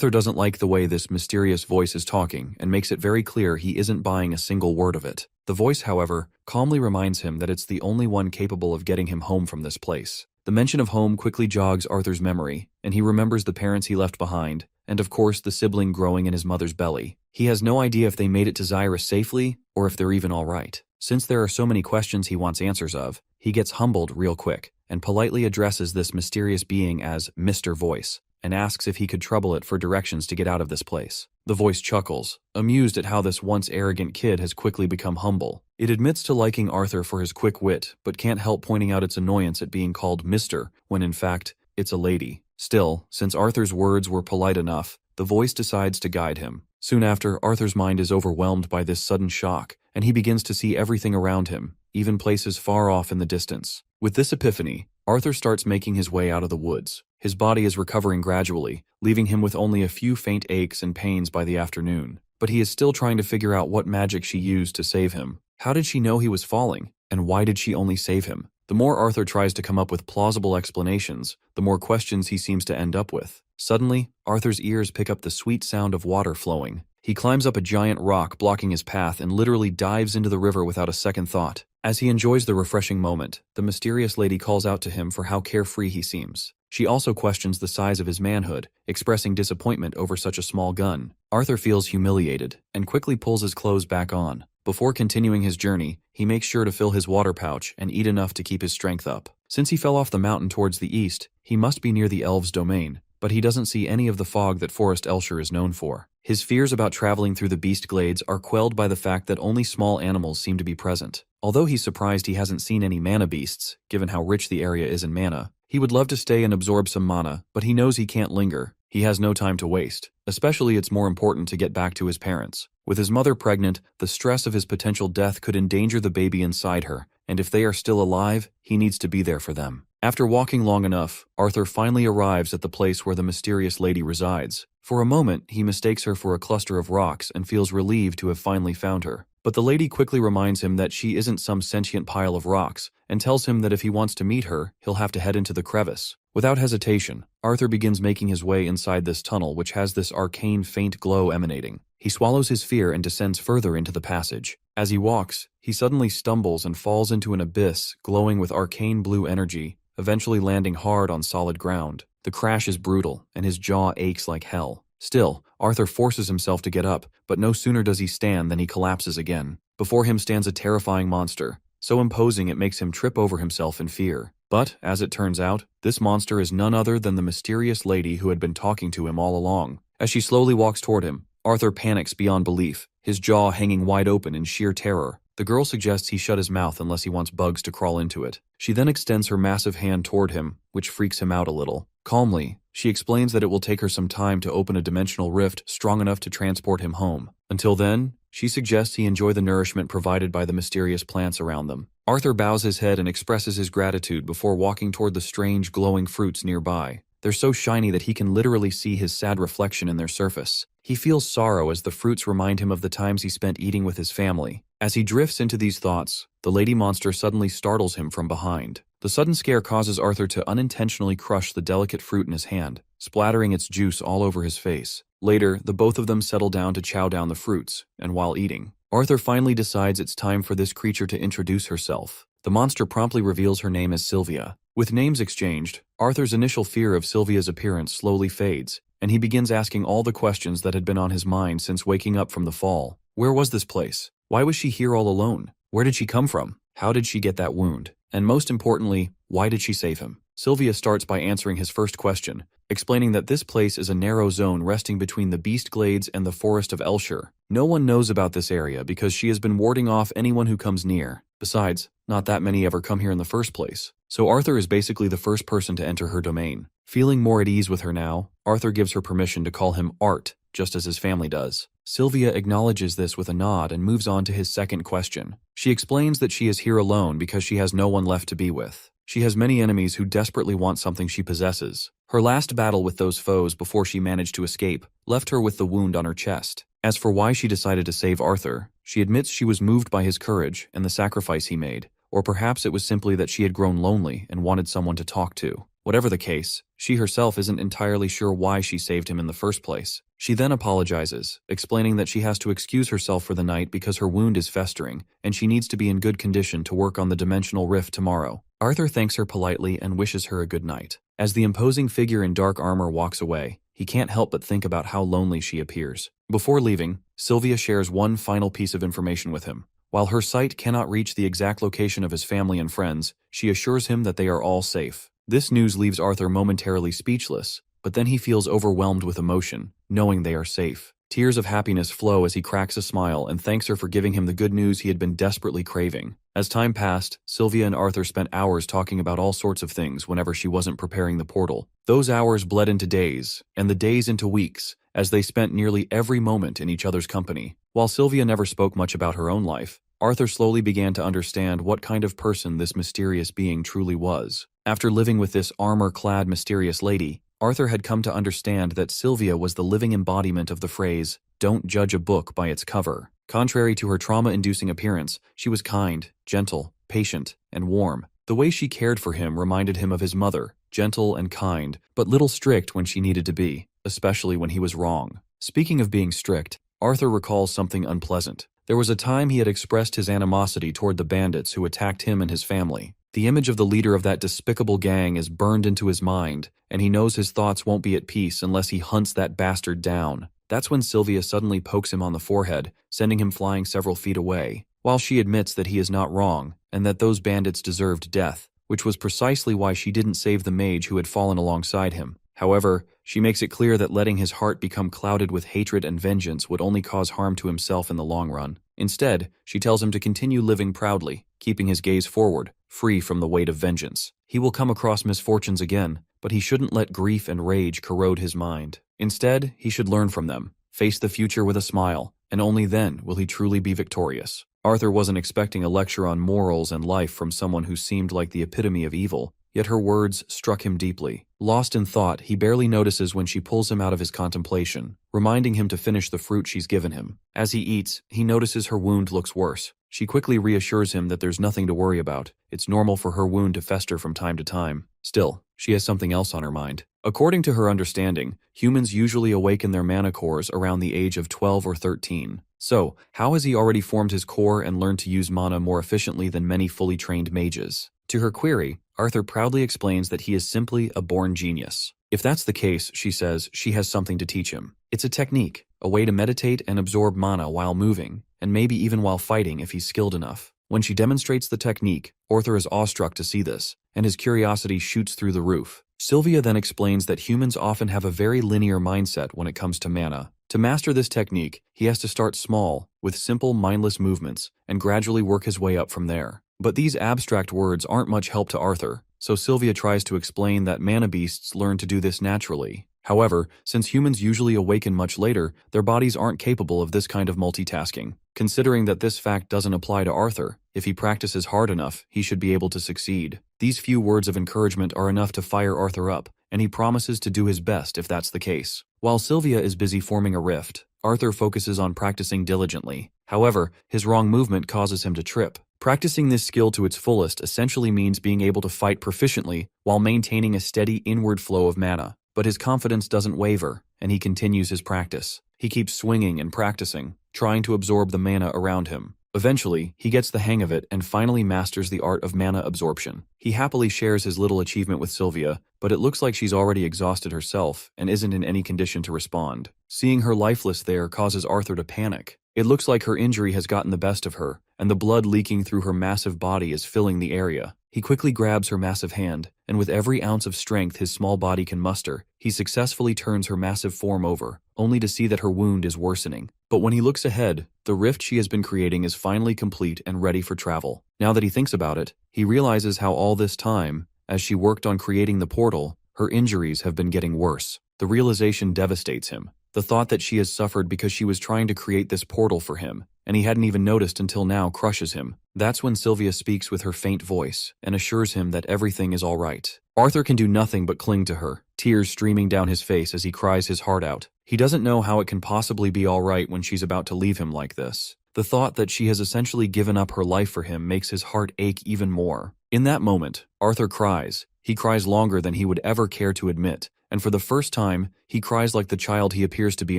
Arthur doesn't like the way this mysterious voice is talking and makes it very clear he isn't buying a single word of it. The voice, however, calmly reminds him that it's the only one capable of getting him home from this place. The mention of home quickly jogs Arthur's memory, and he remembers the parents he left behind, and of course the sibling growing in his mother's belly. He has no idea if they made it to Zyra safely, or if they're even alright. Since there are so many questions he wants answers of, he gets humbled real quick, and politely addresses this mysterious being as Mr. Voice, and asks if he could trouble it for directions to get out of this place. The voice chuckles, amused at how this once arrogant kid has quickly become humble. It admits to liking Arthur for his quick wit, but can't help pointing out its annoyance at being called Mr., when in fact, it's a lady. Still, since Arthur's words were polite enough, the voice decides to guide him. Soon after, Arthur's mind is overwhelmed by this sudden shock, and he begins to see everything around him, even places far off in the distance. With this epiphany, Arthur starts making his way out of the woods. His body is recovering gradually, leaving him with only a few faint aches and pains by the afternoon. But he is still trying to figure out what magic she used to save him. How did she know he was falling? And why did she only save him? The more Arthur tries to come up with plausible explanations, the more questions he seems to end up with. Suddenly, Arthur's ears pick up the sweet sound of water flowing. He climbs up a giant rock blocking his path and literally dives into the river without a second thought. As he enjoys the refreshing moment, the mysterious lady calls out to him for how carefree he seems. She also questions the size of his manhood, expressing disappointment over such a small gun. Arthur feels humiliated and quickly pulls his clothes back on. Before continuing his journey, he makes sure to fill his water pouch and eat enough to keep his strength up. Since he fell off the mountain towards the east, he must be near the elves' domain, but he doesn't see any of the fog that Forest Elshire is known for. His fears about traveling through the beast glades are quelled by the fact that only small animals seem to be present. Although he's surprised he hasn't seen any mana beasts, given how rich the area is in mana, he would love to stay and absorb some mana, but he knows he can't linger. He has no time to waste. Especially it's more important to get back to his parents. With his mother pregnant, the stress of his potential death could endanger the baby inside her, and if they are still alive, he needs to be there for them. After walking long enough, Arthur finally arrives at the place where the mysterious lady resides. For a moment, he mistakes her for a cluster of rocks and feels relieved to have finally found her. But the lady quickly reminds him that she isn't some sentient pile of rocks, and tells him that if he wants to meet her, he'll have to head into the crevice. Without hesitation, Arthur begins making his way inside this tunnel which has this arcane faint glow emanating. He swallows his fear and descends further into the passage. As he walks, he suddenly stumbles and falls into an abyss glowing with arcane blue energy, eventually landing hard on solid ground. The crash is brutal, and his jaw aches like hell. Still, Arthur forces himself to get up, but no sooner does he stand than he collapses again. Before him stands a terrifying monster, so imposing it makes him trip over himself in fear. But, as it turns out, this monster is none other than the mysterious lady who had been talking to him all along. As she slowly walks toward him, Arthur panics beyond belief, his jaw hanging wide open in sheer terror. The girl suggests he shut his mouth unless he wants bugs to crawl into it. She then extends her massive hand toward him, which freaks him out a little. Calmly, she explains that it will take her some time to open a dimensional rift strong enough to transport him home. Until then, she suggests he enjoy the nourishment provided by the mysterious plants around them. Arthur bows his head and expresses his gratitude before walking toward the strange glowing fruits nearby. They're so shiny that he can literally see his sad reflection in their surface. He feels sorrow as the fruits remind him of the times he spent eating with his family. As he drifts into these thoughts, the lady monster suddenly startles him from behind. The sudden scare causes Arthur to unintentionally crush the delicate fruit in his hand, splattering its juice all over his face. Later, the both of them settle down to chow down the fruits, and while eating, Arthur finally decides it's time for this creature to introduce herself. The monster promptly reveals her name as Sylvia. With names exchanged, Arthur's initial fear of Sylvia's appearance slowly fades, and he begins asking all the questions that had been on his mind since waking up from the fall. Where was this place? Why was she here all alone? Where did she come from? How did she get that wound? And most importantly, why did she save him? Sylvia starts by answering his first question, explaining that this place is a narrow zone resting between the Beast Glades and the Forest of Elshire. No one knows about this area because she has been warding off anyone who comes near. Besides, not that many ever come here in the first place. So Arthur is basically the first person to enter her domain. Feeling more at ease with her now, Arthur gives her permission to call him Art, just as his family does. Sylvia acknowledges this with a nod and moves on to his second question. She explains that she is here alone because she has no one left to be with. She has many enemies who desperately want something she possesses. Her last battle with those foes before she managed to escape left her with the wound on her chest. As for why she decided to save Arthur, she admits she was moved by his courage and the sacrifice he made, or perhaps it was simply that she had grown lonely and wanted someone to talk to. Whatever the case, she herself isn't entirely sure why she saved him in the first place. She then apologizes, explaining that she has to excuse herself for the night because her wound is festering, and she needs to be in good condition to work on the dimensional rift tomorrow. Arthur thanks her politely and wishes her a good night. As the imposing figure in dark armor walks away, he can't help but think about how lonely she appears. Before leaving, Sylvia shares one final piece of information with him. While her sight cannot reach the exact location of his family and friends, she assures him that they are all safe. This news leaves Arthur momentarily speechless, but then he feels overwhelmed with emotion, knowing they are safe. Tears of happiness flow as he cracks a smile and thanks her for giving him the good news he had been desperately craving. As time passed, Sylvia and Arthur spent hours talking about all sorts of things whenever she wasn't preparing the portal. Those hours bled into days, and the days into weeks, as they spent nearly every moment in each other's company. While Sylvia never spoke much about her own life, Arthur slowly began to understand what kind of person this mysterious being truly was. After living with this armor-clad mysterious lady, Arthur had come to understand that Sylvia was the living embodiment of the phrase, "Don't judge a book by its cover." Contrary to her trauma-inducing appearance, she was kind, gentle, patient, and warm. The way she cared for him reminded him of his mother, gentle and kind, but little strict when she needed to be, especially when he was wrong. Speaking of being strict, Arthur recalls something unpleasant. There was a time he had expressed his animosity toward the bandits who attacked him and his family. The image of the leader of that despicable gang is burned into his mind, and he knows his thoughts won't be at peace unless he hunts that bastard down. That's when Sylvia suddenly pokes him on the forehead, sending him flying several feet away. While she admits that he is not wrong, and that those bandits deserved death, which was precisely why she didn't save the mage who had fallen alongside him. However, she makes it clear that letting his heart become clouded with hatred and vengeance would only cause harm to himself in the long run. Instead, she tells him to continue living proudly, keeping his gaze forward, free from the weight of vengeance. He will come across misfortunes again, but he shouldn't let grief and rage corrode his mind. Instead, he should learn from them, face the future with a smile, and only then will he truly be victorious. Arthur wasn't expecting a lecture on morals and life from someone who seemed like the epitome of evil, yet her words struck him deeply. Lost in thought, he barely notices when she pulls him out of his contemplation, reminding him to finish the fruit she's given him. As he eats, he notices her wound looks worse. She quickly reassures him that there's nothing to worry about. It's normal for her wound to fester from time to time. Still, she has something else on her mind. According to her understanding, humans usually awaken their mana cores around the age of 12 or 13. So, how has he already formed his core and learned to use mana more efficiently than many fully trained mages? To her query, Arthur proudly explains that he is simply a born genius. If that's the case, she says, she has something to teach him. It's a technique, a way to meditate and absorb mana while moving, and maybe even while fighting if he's skilled enough. When she demonstrates the technique, Arthur is awestruck to see this, and his curiosity shoots through the roof. Sylvia then explains that humans often have a very linear mindset when it comes to mana. To master this technique, he has to start small, with simple mindless movements, and gradually work his way up from there. But these abstract words aren't much help to Arthur, so Sylvia tries to explain that mana beasts learn to do this naturally. However, since humans usually awaken much later, their bodies aren't capable of this kind of multitasking. Considering that this fact doesn't apply to Arthur, if he practices hard enough, he should be able to succeed. These few words of encouragement are enough to fire Arthur up, and he promises to do his best if that's the case. While Sylvia is busy forming a rift, Arthur focuses on practicing diligently. However, his wrong movement causes him to trip. Practicing this skill to its fullest essentially means being able to fight proficiently while maintaining a steady inward flow of mana. But his confidence doesn't waver, and he continues his practice. He keeps swinging and practicing, trying to absorb the mana around him. Eventually, he gets the hang of it and finally masters the art of mana absorption. He happily shares his little achievement with Sylvia, but it looks like she's already exhausted herself and isn't in any condition to respond. Seeing her lifeless there causes Arthur to panic. It looks like her injury has gotten the best of her, and the blood leaking through her massive body is filling the area. He quickly grabs her massive hand, and with every ounce of strength his small body can muster, he successfully turns her massive form over, only to see that her wound is worsening. But when he looks ahead, the rift she has been creating is finally complete and ready for travel. Now that he thinks about it, he realizes how all this time, as she worked on creating the portal, her injuries have been getting worse. The realization devastates him. The thought that she has suffered because she was trying to create this portal for him, and he hadn't even noticed until now, crushes him. That's when Sylvia speaks with her faint voice and assures him that everything is all right. Arthur can do nothing but cling to her, tears streaming down his face as he cries his heart out. He doesn't know how it can possibly be all right when she's about to leave him like this. The thought that she has essentially given up her life for him makes his heart ache even more. In that moment, Arthur cries. He cries longer than he would ever care to admit, and for the first time, he cries like the child he appears to be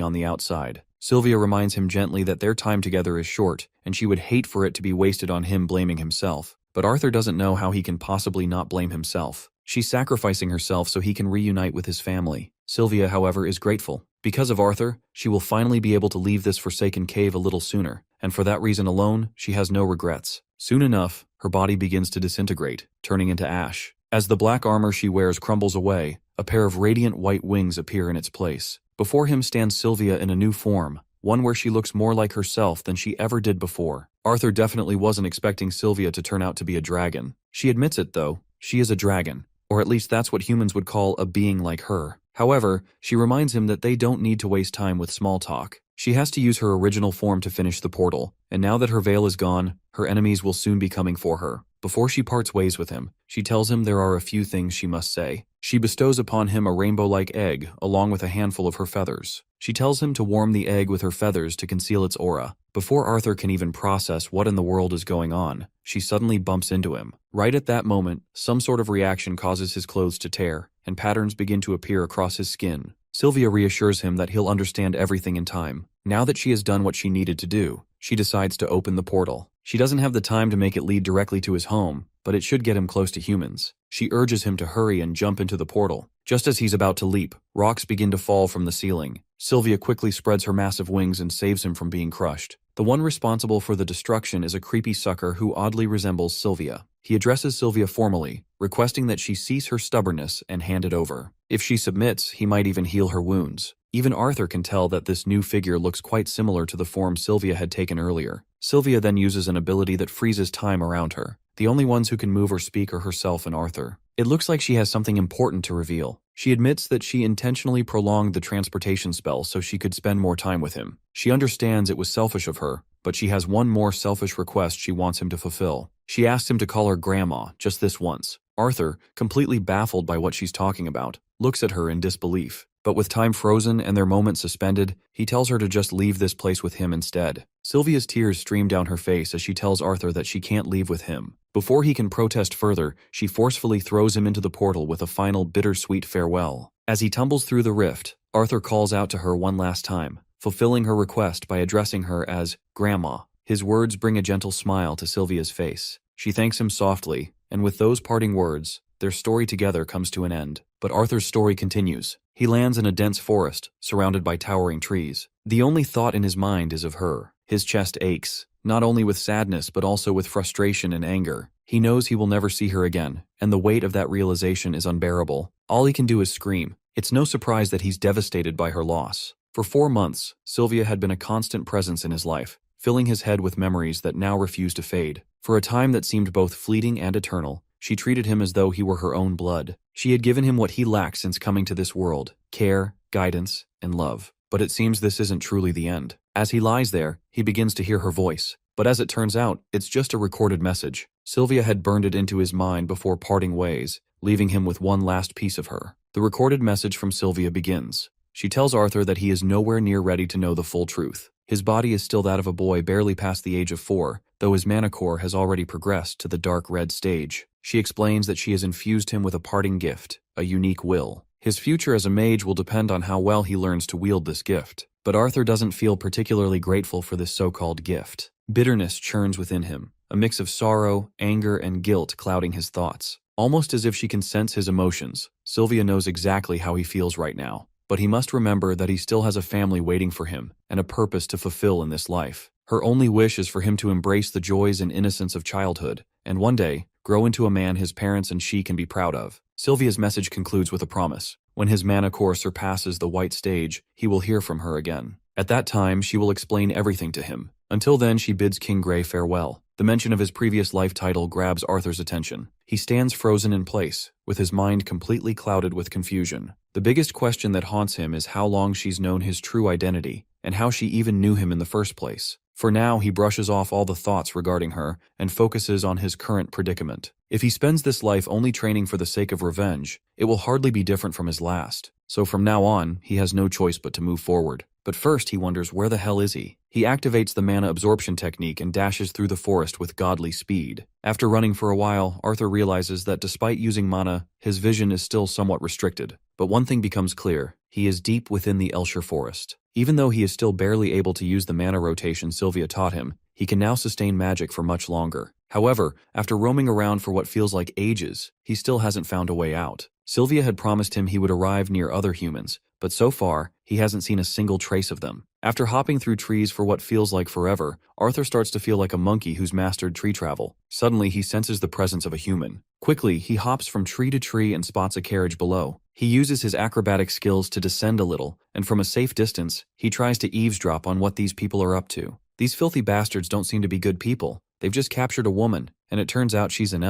on the outside. Sylvia reminds him gently that their time together is short, and she would hate for it to be wasted on him blaming himself. But Arthur doesn't know how he can possibly not blame himself. She's sacrificing herself so he can reunite with his family. Sylvia, however, is grateful. Because of Arthur, she will finally be able to leave this forsaken cave a little sooner, and for that reason alone, she has no regrets. Soon enough, her body begins to disintegrate, turning into ash. As the black armor she wears crumbles away, a pair of radiant white wings appear in its place. Before him stands Sylvia in a new form, one where she looks more like herself than she ever did before. Arthur definitely wasn't expecting Sylvia to turn out to be a dragon. She admits it, though. She is a dragon, or at least that's what humans would call a being like her. However, she reminds him that they don't need to waste time with small talk. She has to use her original form to finish the portal, and now that her veil is gone, her enemies will soon be coming for her. Before she parts ways with him, she tells him there are a few things she must say. She bestows upon him a rainbow-like egg, along with a handful of her feathers. She tells him to warm the egg with her feathers to conceal its aura. Before Arthur can even process what in the world is going on, she suddenly bumps into him. Right at that moment, some sort of reaction causes his clothes to tear, and patterns begin to appear across his skin. Sylvia reassures him that he'll understand everything in time. Now that she has done what she needed to do, she decides to open the portal. She doesn't have the time to make it lead directly to his home, but it should get him close to humans. She urges him to hurry and jump into the portal. Just as he's about to leap, rocks begin to fall from the ceiling. Sylvia quickly spreads her massive wings and saves him from being crushed. The one responsible for the destruction is a creepy sucker who oddly resembles Sylvia. He addresses Sylvia formally, requesting that she cease her stubbornness and hand it over. If she submits, he might even heal her wounds. Even Arthur can tell that this new figure looks quite similar to the form Sylvia had taken earlier. Sylvia then uses an ability that freezes time around her. The only ones who can move or speak are herself and Arthur. It looks like she has something important to reveal. She admits that she intentionally prolonged the transportation spell so she could spend more time with him. She understands it was selfish of her, but she has one more selfish request she wants him to fulfill. She asks him to call her grandma, just this once. Arthur, completely baffled by what she's talking about, looks at her in disbelief. But with time frozen and their moment suspended, he tells her to just leave this place with him instead. Sylvia's tears stream down her face as she tells Arthur that she can't leave with him. Before he can protest further, she forcefully throws him into the portal with a final bittersweet farewell. As he tumbles through the rift, Arthur calls out to her one last time, fulfilling her request by addressing her as Grandma. His words bring a gentle smile to Sylvia's face. She thanks him softly, and with those parting words, their story together comes to an end. But Arthur's story continues. He lands in a dense forest, surrounded by towering trees. The only thought in his mind is of her. His chest aches, not only with sadness but also with frustration and anger. He knows he will never see her again, and the weight of that realization is unbearable. All he can do is scream. It's no surprise that he's devastated by her loss. For 4 months, Sylvia had been a constant presence in his life, filling his head with memories that now refuse to fade. For a time that seemed both fleeting and eternal, she treated him as though he were her own blood. She had given him what he lacked since coming to this world: care, guidance, and love. But it seems this isn't truly the end. As he lies there, he begins to hear her voice. But as it turns out, it's just a recorded message. Sylvia had burned it into his mind before parting ways, leaving him with one last piece of her. The recorded message from Sylvia begins. She tells Arthur that he is nowhere near ready to know the full truth. His body is still that of a boy barely past the age of 4, though his mana core has already progressed to the dark red stage. She explains that she has infused him with a parting gift, a unique will. His future as a mage will depend on how well he learns to wield this gift. But Arthur doesn't feel particularly grateful for this so-called gift. Bitterness churns within him, a mix of sorrow, anger, and guilt clouding his thoughts. Almost as if she can sense his emotions, Sylvia knows exactly how he feels right now. But he must remember that he still has a family waiting for him, and a purpose to fulfill in this life. Her only wish is for him to embrace the joys and innocence of childhood, and one day, grow into a man his parents and she can be proud of. Sylvia's message concludes with a promise. When his mana core surpasses the white stage, he will hear from her again. At that time, she will explain everything to him. Until then, she bids King Grey farewell. The mention of his previous life title grabs Arthur's attention. He stands frozen in place, with his mind completely clouded with confusion. The biggest question that haunts him is how long she's known his true identity, and how she even knew him in the first place. For now, he brushes off all the thoughts regarding her and focuses on his current predicament. If he spends this life only training for the sake of revenge, it will hardly be different from his last. So from now on, he has no choice but to move forward. But first he wonders, where the hell is he? He activates the mana absorption technique and dashes through the forest with godly speed. After running for a while, Arthur realizes that despite using mana, his vision is still somewhat restricted. But one thing becomes clear: he is deep within the Elshire forest. Even though he is still barely able to use the mana rotation Sylvia taught him, he can now sustain magic for much longer. However, after roaming around for what feels like ages, he still hasn't found a way out. Sylvia had promised him he would arrive near other humans, but so far, he hasn't seen a single trace of them. After hopping through trees for what feels like forever, Arthur starts to feel like a monkey who's mastered tree travel. Suddenly, he senses the presence of a human. Quickly, he hops from tree to tree and spots a carriage below. He uses his acrobatic skills to descend a little, and from a safe distance, he tries to eavesdrop on what these people are up to. These filthy bastards don't seem to be good people. They've just captured a woman, and it turns out she's an elf.